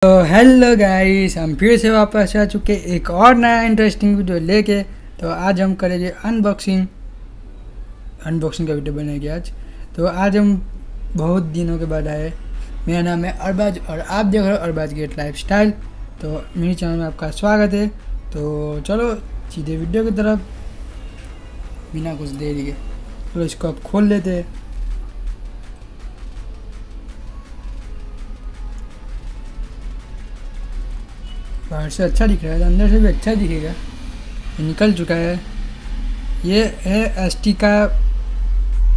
तो hello guys, हम फिर से वापस आ चुके एक और नया इंटरेस्टिंग वीडियो लेके। तो आज हम करेंगे अनबॉक्सिंग का वीडियो बनेगी आज। तो आज हम बहुत दिनों के बाद आए। मेरा नाम है अरबाज और आप देख रहे हो अरबाज गेट लाइफ स्टाइल। तो मेरे चैनल में आपका स्वागत है। तो चलो सीधे वीडियो की तरफ बिना कुछ देरी के। तो इसको आप खोल लेते हैं। बाहर से अच्छा दिख रहा है, अंदर से भी अच्छा दिखेगा। ये निकल चुका है। ये है एसटी का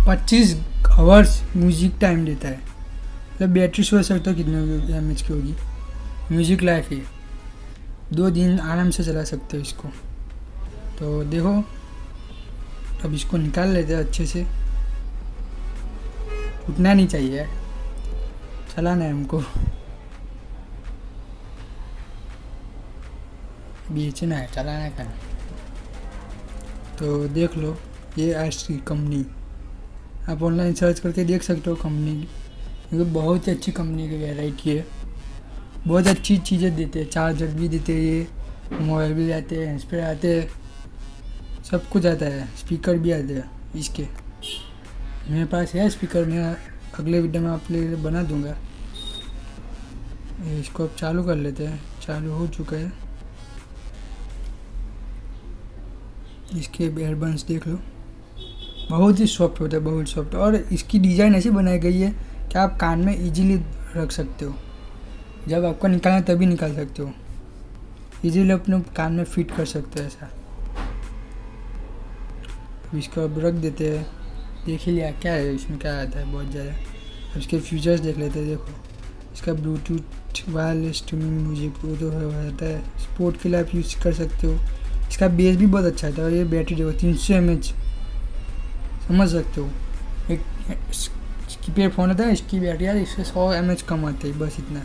25 आवर्स म्यूजिक टाइम देता है। मतलब बैटरी सोच सकते हो कितने एमएच की होगी। म्यूजिक लाइफ है, 2 दिन आराम से चला सकते हो इसको। तो देखो, अब इसको निकाल लेते हैं अच्छे से। उठना नहीं चाहिए, चलाना है हमको, बेचना है, चलाना का। तो देख लो, ये एसटी कंपनी, आप ऑनलाइन सर्च करके देख सकते हो कंपनी की। क्योंकि बहुत ही अच्छी कंपनी की वैरायटी है, बहुत अच्छी चीज़ें देते हैं। चार्जर भी देते हैं, ये मोबाइल भी आते हैं, हैंड्स फ्री आते हैं, सब कुछ आता है। स्पीकर भी आते हैं इसके। मेरे पास है स्पीकर, मैं अगले वीडियो में आप लिए बना दूंगा। इसको अब चालू कर लेते हैं। चालू हो चुका है। इसके एयरबड्स देख लो, बहुत ही सॉफ्ट होता है, बहुत सॉफ्ट। और इसकी डिज़ाइन ऐसी बनाई गई है कि आप कान में इजीली रख सकते हो। जब आपको निकालना तभी निकाल सकते हो, इजीली अपने कान में फिट कर सकते हो ऐसा। इसको अब रख देते हैं। देख ही लिया क्या है इसमें, क्या आता है बहुत ज़्यादा। अब इसके फीचर्स देख लेते हैं। देखो, इसका ब्लूटूथ वायरलेस स्ट्रीमिंग म्यूजिक वो तो रहता है। स्पोर्ट के लिए आप यूज़ कर सकते हो। इसका बेस भी बहुत अच्छा था। और ये बैटरी देखो, 300 mAh, समझ सकते हो। एक कीपैड फ़ोन होता है, इसकी बैटरी यार इससे 100 mAh कम आते हैं, बस इतना।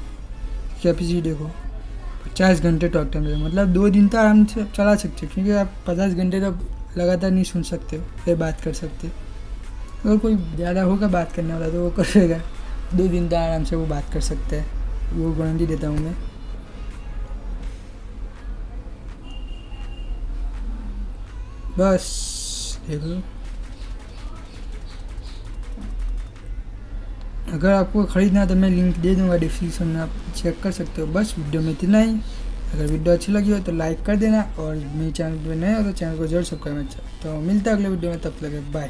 कैपेसिटी देखो, 50 घंटे टॉक टाइम है। मतलब 2 दिन तो आराम से चला सकते हो, क्योंकि आप 50 घंटे तो लगातार नहीं सुन सकते हो, फिर बात कर सकते हो। अगर कोई ज़्यादा होगा बात करने वाला तो वो करेगा। 2 दिन तो आराम से वो बात कर सकते हैं, वो गारंटी देता हूँ मैं। बस देख लो। अगर आपको ख़रीदना है तो मैं लिंक दे दूंगा डिस्क्रिप्शन में, आप चेक कर सकते हो। बस वीडियो में इतना ही। अगर वीडियो अच्छी लगी हो तो लाइक कर देना, और मेरे चैनल पे नए हो तो चैनल को जरूर सब्सक्राइब। अच्छा, तो मिलता है अगले वीडियो में, तब तक बाय।